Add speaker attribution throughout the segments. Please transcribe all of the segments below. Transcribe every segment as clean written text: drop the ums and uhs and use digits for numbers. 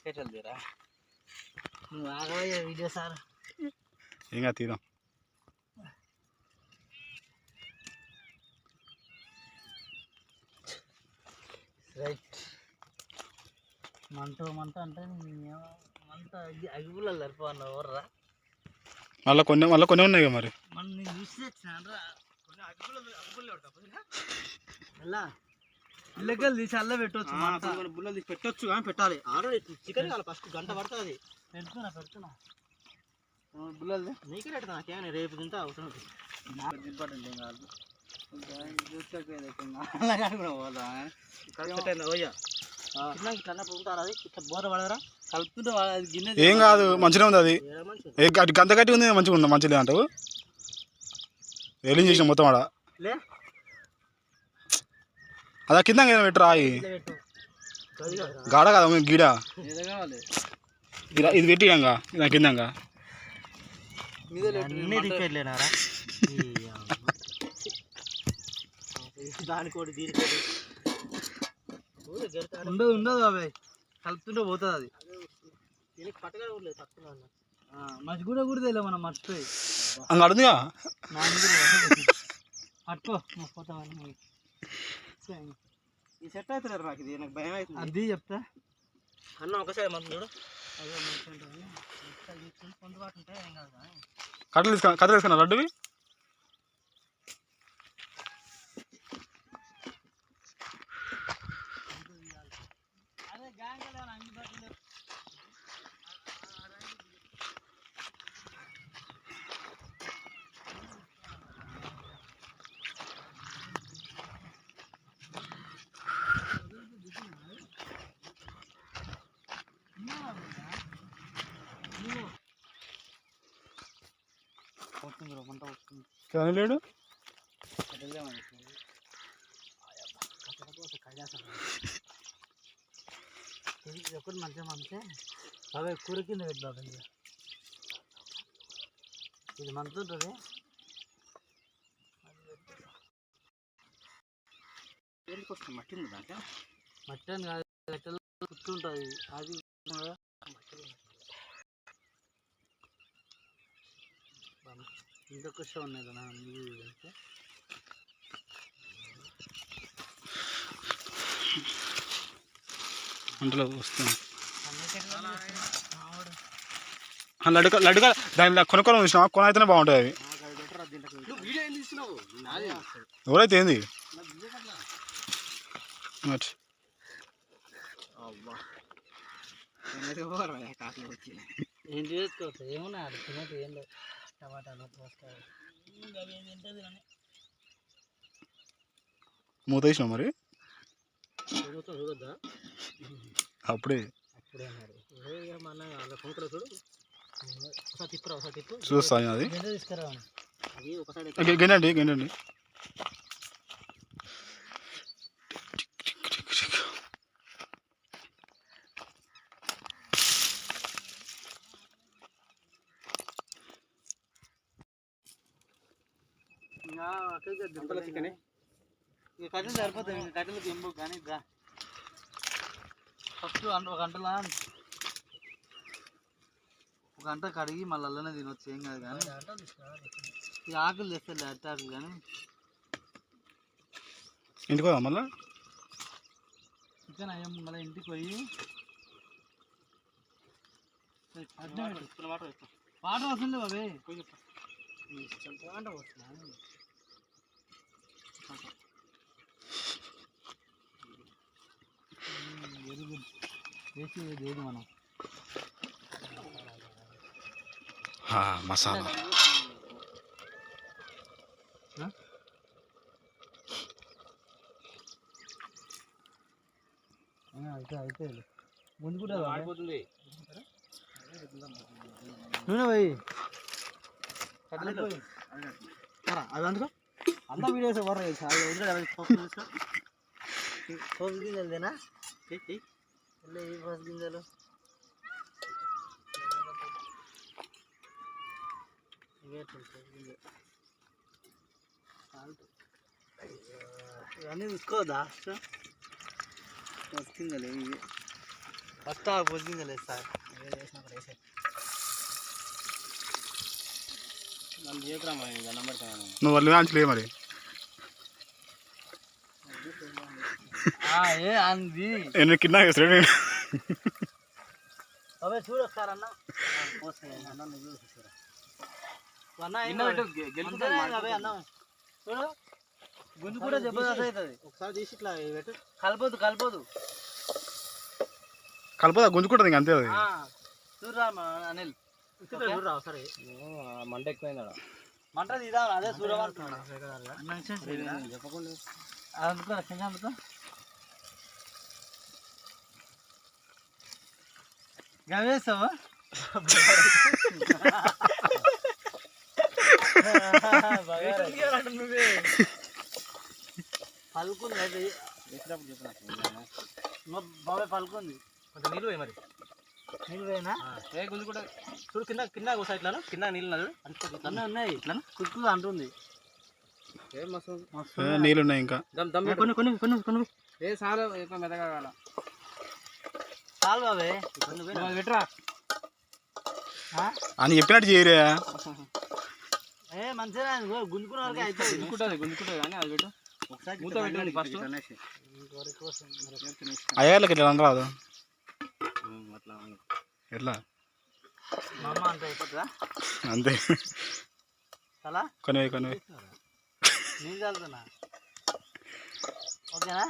Speaker 1: కేటల్దిరా నువ్వు ఆగవయ్యా video sir
Speaker 2: ఇంకా తీద్దాం.
Speaker 1: రైట్ మంట అంటే మంట అగిపుల్లలు సరిపోవన్న ఎవర్రా
Speaker 2: మళ్ళీ కొన్ని ఉన్నాయి కదా మరి
Speaker 1: మన నేను చూసి తెచ్చినారా కొన్ని అగిపుల్లలు అలా ఇళ్ళకెళ్ళి తీసి అల్ల పెట్టవచ్చు బుల్లలు తీసి పెట్టవచ్చు కానీ పెట్టాలి ఆల్రెడీ చికెన్ కావాలి ఫస్ట్ గంట పడుతుంది పెడుతున్నా బుల్లలు నీకే పెడతా నాకేమైనా రేపు తింటే అవసరం ఇంపార్టెంట్ ఏం కాదు బోర పడరా కలుపుతుంటే గిన్నె
Speaker 2: ఏం కాదు మంచిగా ఉంది. అది గంత గట్టి ఉంది మంచిగా ఉంది. మంచిగా అంటావు ఏం చేసిన మొత్తం ఆడ అదా కింద పెట్టరా గాడ కదా గీడ ఇది పెట్టియంగా ఇలా కిందంగా
Speaker 1: దానికోటి దీనికోటి ఉండదు బాబాయ్ కలుపుతుంటే పోతుంది అది దీనికి పట్టగా లేదు తక్కువ మర్చి కూడా తెలియదు మనం మర్చిపోయి
Speaker 2: అంగ అడుగుగా
Speaker 1: పట్టుకో పోతామని ఈ సెట్ అవుతున్నారు నాకు ఇది నాకు భయం అవుతుంది అది చెప్తా అన్న ఒకసారి మనం చూడు అదే మంచి పొందుబాటు ఉంటాయి ఏం కాదు
Speaker 2: కట్టలు తీసుకున్నా లడ్డువి
Speaker 1: అదే గ్యాంగ్ అందుబాటులో
Speaker 2: కానీ లేడు
Speaker 1: ఒకటి మంచిగా మంచిగా బాబాయ్ కూర కింద పెట్టు బాబాయ్ ఇది మంచి ఉంటుంది మట్టి ఉంది దాంట్లో మట్టి అని కాదు గట్టెలో కుట్టుంటుంది అది ఇంకొక షో ఉన్నాయి కదా
Speaker 2: అందులో వస్తుంది లడ్డుగా దాని కొనుక్కొని చూసినా కొన అయితేనే బాగుంటుంది. అవి ఎవరైతే ఏంది
Speaker 1: ఏం చేసుకోవచ్చు ఏమన్నా తినట్టు ఏం లేదు టమాటాలు పోస్తారు అవి ఏం తింటుంది కానీ
Speaker 2: మూత వేసినా మరి
Speaker 1: చూడొద్దా
Speaker 2: అప్పుడే
Speaker 1: అన్నారు మన కొంకర చూడు ఒకసారి తిప్పు
Speaker 2: చూస్తాను అది
Speaker 1: తీసుకురా అది ఒకసారి
Speaker 2: గెండండి
Speaker 1: చికెన్ ఇక కట్టెలు సరిపోతాయి కట్టెలకు ఎంబు కానీ ఫస్ట్ ఒక గంట కడిగి మళ్ళీ అల్లనే తినొచ్చు ఏం కాదు కానీ ఈ ఆకులు తెస్తారు అట్టాకులు కానీ
Speaker 2: ఇంటికి పోదా మళ్ళీ
Speaker 1: చికెన్ అయ్యాం మళ్ళీ ఇంటికి పోయి వాటర్ వస్తుంది బాబే వాటర్ వస్తున్నా వెరీ గుడ్ వేసి ఏది మనం
Speaker 2: మసాలా
Speaker 1: అయితే ముందు కూడా ఆడిపోతుంది నూనె పోయి అది అందుకో అంతా వీడియోస్ ఎవరు పోపు గింజలుదేనా పోపు గింజలు ఇవన్నీ తీసుకోవద్దా పోపు గింజలు ఇవి ఫస్ట్ ఆ పొజిషన్ లేదు సార్ వేసినప్పుడు వేసే నన్ను చేయకురా మరి దండం పెడతాను
Speaker 2: నువ్వు వాళ్ళు ఆంచలే మరి
Speaker 1: ఏ అంది
Speaker 2: నేను కింద వేస్తాడు
Speaker 1: అవే చూడు ఒకసారి అన్న అన్న నువ్వు చూసారా అవే అన్న చూడు గుంజు కూడా జబర్దస్త్ అవుతుంది ఒకసారి తీసి ఇట్లా పెట్టు కలపదు
Speaker 2: కలపదా గుంజుకుంటుంది అంతే అది
Speaker 1: చూడరా అనిల్ చూడరా సరే మంట ఎక్కువైందా మంట తీదా అదే చూడమంటున్నా చెప్పకుండా అందుకో రక్షణ అందుకో గవేసావా నువ్వే పలుకుంది అది వేసినప్పుడు చెప్పిన బాబాయ్ పలుకుంది కొంచెం నీళ్ళు పోయి మరి నీళ్ళు పోయినా ఏ గుంజు కూడా చూడు కింద కింద ఒకసారి ఇట్లా కింద నీళ్ళు అన్నీ ఉన్నాయి ఇట్లా కుక్కు అంటుంది ఏం మస్తు
Speaker 2: నీళ్ళు ఉన్నాయి ఇంకా
Speaker 1: కొన్ని కొన్ని కొన్ని కొన్ని ఏ సాలు ఎక్కువ మెదగా చాలు బాబాయ్ కొన్ని పెట్టరా
Speaker 2: అని చెప్పినట్టు చేయరా
Speaker 1: ఏ మంచిగా గుంజుకున్న వరకు అయితే గుంజుకుంటుంది కానీ అది పెట్టు ఒకసారి మూత పెట్టండి ఫస్ట్
Speaker 2: అయ్యాలకి ఇట్లా అనరాదు
Speaker 1: అట్లా
Speaker 2: ఎట్లా
Speaker 1: మా అమ్మ అంత అయిపోతుందా
Speaker 2: అంతే
Speaker 1: చాలా
Speaker 2: కొన్ని
Speaker 1: నేను చల్లుతున్నా ఓకేనా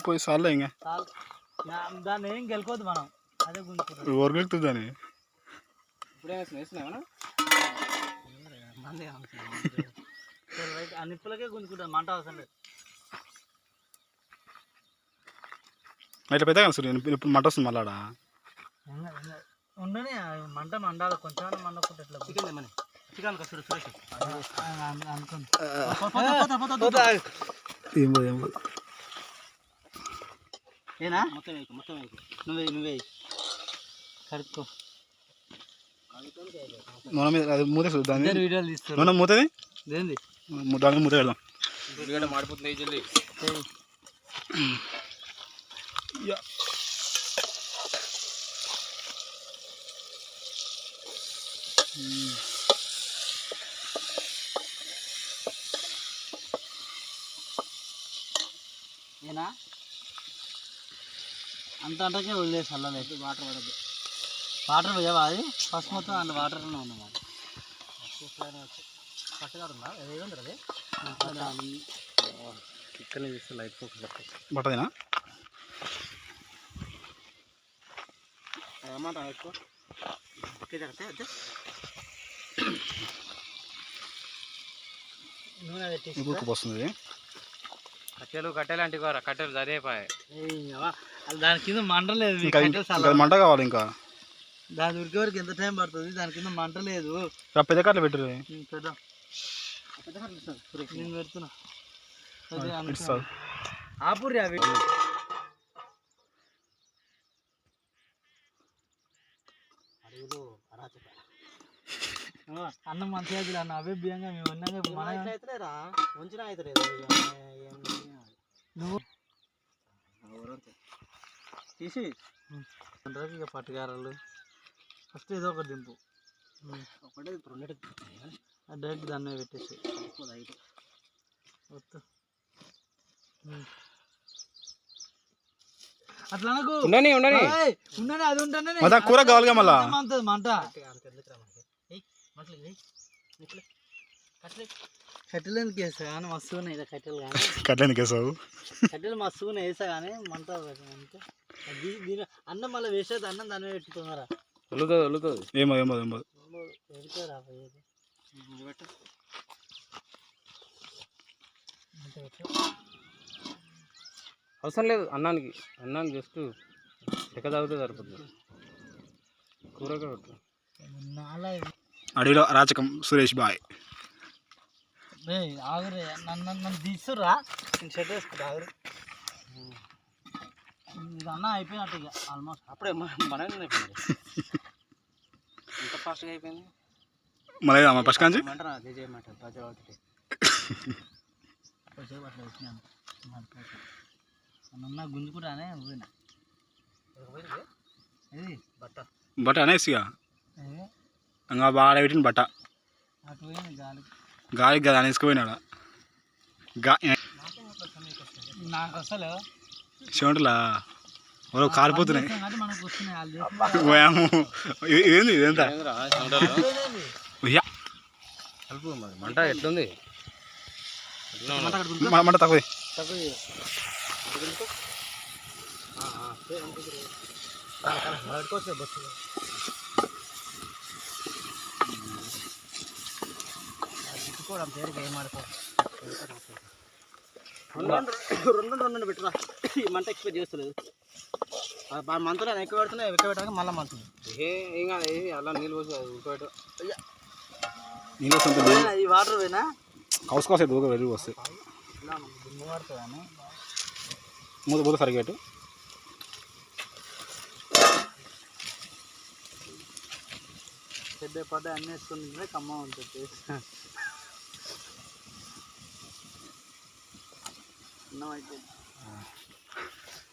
Speaker 2: పోయి చాలు ఇంకా
Speaker 1: చాలు దాన్ని ఏం గెలుకోవద్దు మనం అదే గుంజుకుంటాం
Speaker 2: ఊరగలుగుతుంది దాన్ని
Speaker 1: ఇప్పుడే వేసినా రైట్ ఆ నిప్పులకే గుంజుకుంటాం మంట అవసరం లేదు
Speaker 2: ఇట్లా పెద్దగా సూర్య ఇప్పుడు మంట వస్తుంది మళ్ళా
Speaker 1: ఉండని మంట మండాలి కొంచెం మండకుంటే ఎట్లా చికెన్ ఏమని చికెన్ సురేష్ అనుకోండి ఏనా మొత్తం నువ్వే కడుక్కో
Speaker 2: నూనె మీద అది మూత దాన్ని
Speaker 1: వీడియోలు తీస్తారు
Speaker 2: నూనె మూతది
Speaker 1: ఏంది
Speaker 2: దాని మూత వెళ్దాం
Speaker 1: మాడిపోతుంది జల్దీ ఏనా అంత అంటకే వదిలేసి అల్లలేదు వాటర్ పడద్దు వాటర్ పోయావా అది ఫస్ట్ మొత్తం అందులో వాటర్లోనే ఉంది మరి పట్టగాడుందా ఏదంటారు అది ఇక్కడ చూస్తే లైట్ ఫోకస్
Speaker 2: బట్టదేనా
Speaker 1: అన్నమాట ఎక్కువ అదే నూనె పెట్టి
Speaker 2: వస్తుంది
Speaker 1: కట్టెలు అంటే కట్టెలు సరిపోయాయి దాని కింద మంట లేదు
Speaker 2: మంట కావాలి ఇంకా
Speaker 1: దాని ఉడికే వరకు ఎంత టైం పడుతుంది దాని కింద మంట లేదు
Speaker 2: పెద్ద కట్టలు పెట్టరు
Speaker 1: పెద్దాం నేను పెడుతున్నా ఆపుర్రి అవి అన్నం మంచిగా అన్న అవే బియ్యంగా మేము ఉన్నాగా ఉంచినా అవుతలేదు నువ్వు తీసి ఇక పట్టుకారాలు ఫస్ట్ ఏదో ఒకటి దింపు ఒకటే డైరెక్ట్ దాన్ని పెట్టేసి అట్లా ఉండని అది ఉంటేనే
Speaker 2: కూర కావాలిగా మళ్ళా
Speaker 1: మంట కట్టెలు ఎందుకు వేసా కానీ మస్తు ఉన్నాయి కట్టెలు కానీ
Speaker 2: కట్టెలు ఎందుకు వేసావు
Speaker 1: కట్టెలు మస్తు వేసా కానీ మంట దీని అన్నం మళ్ళీ వేసేది అన్నం దాన్ని పెట్టుకున్నారా
Speaker 2: ఏమో
Speaker 1: అవసరం లేదు అన్నానికి జస్ట్ చెక్క తాగితే సరిపోతుంది కూరగా పెట్టు
Speaker 2: అడవిలో అరాచకం సురేష్ బాయ్
Speaker 1: ఆగురే నన్ను తీసుకురా నేను షర్ట్ వేసుకుంటా ఆగురు ఇది అన్న అయిపోయినట్టు ఇక ఆల్మోస్ట్ అప్పుడే మన ఎంత ఫాస్ట్గా అయిపోయింది
Speaker 2: మన ఫస్ట్ కాంచి
Speaker 1: అంటారా అదే చేయమంటారు ప్రజలు అట్లా వచ్చినాను నన్న గుంజుకుంటానే పోయినా బట్ట
Speaker 2: బట్ట అనేసిగా ఇంకా బాగా పెట్టిన బట్ట
Speaker 1: అటు పోయింది గాలి
Speaker 2: గాలికి కదా అనేసుకుపోయినాడు
Speaker 1: నాకు అసలు
Speaker 2: చెమటలా ఓ కాలిపోతున్నాయి
Speaker 1: మనకు వస్తున్నాయి
Speaker 2: ఏంది ఇదంతా
Speaker 1: మంట ఎట్లుంది
Speaker 2: మంట తక్కువ
Speaker 1: పేరుకి ఏం రెండు పెట్టరా ఈ మంట ఎక్స్పెక్ట్ చేస్తలేదు మంతలో ఎక్కువ పెడుతున్నాయి ఎక్కువ పెట్టాక మళ్ళీ మంతుంది ఏం కాదు అలా నీళ్ళు పోసి ఉడకబెట్టు
Speaker 2: నీళ్ళు వస్తుంది
Speaker 1: ఈ వాటర్ పోయినా
Speaker 2: కౌసుకోసే దూక వెలుగు వస్తాయి
Speaker 1: పడుతుందని
Speaker 2: మూత మూత సరిగా పెట్టు
Speaker 1: పెద్ద పడ్డ అన్నీ వేసుకుని కమ్మ ఉంటుంది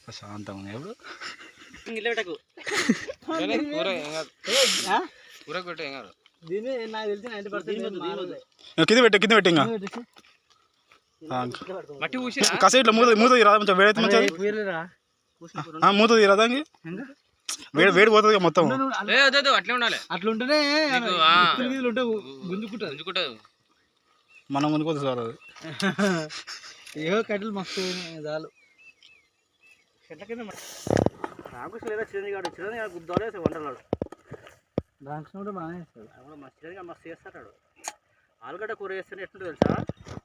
Speaker 2: ప్రశాంతంగా ఎప్పుడు
Speaker 1: నిలబెట్టకు
Speaker 3: కూర కొట్టే ఏం కాదు
Speaker 1: దీన్ని నాకు తెలిసి 90%
Speaker 2: కింద పెట్టి ఇంకా
Speaker 3: మట్టి ఊసి
Speaker 2: కాసేపు ఇట్లా మూత తీరాదా కొంచెం వేడైతే మంచిగా మూత తీరాదా వేడి వేడి పోతుంది మొత్తం
Speaker 3: లేదు అట్లే ఉండాలి
Speaker 1: అట్లుంటేనే గుంజుకుంటుంది
Speaker 2: మనం ముందుకు సార్ అది
Speaker 1: ఏవో కట్టెలు మస్తు చాలు చెట్ల కింద రామకృష్ణ లేదా చిరంజీవి గారు గుద్దాలు వంటలాడు రామకృష్ణ కూడా బాగానే చేస్తాడు చిరంజీవి గారు మస్తు చేస్తాడు ఆలుగడ్డ కూర చేస్తేనే ఎట్లుంటుంది తెలుసా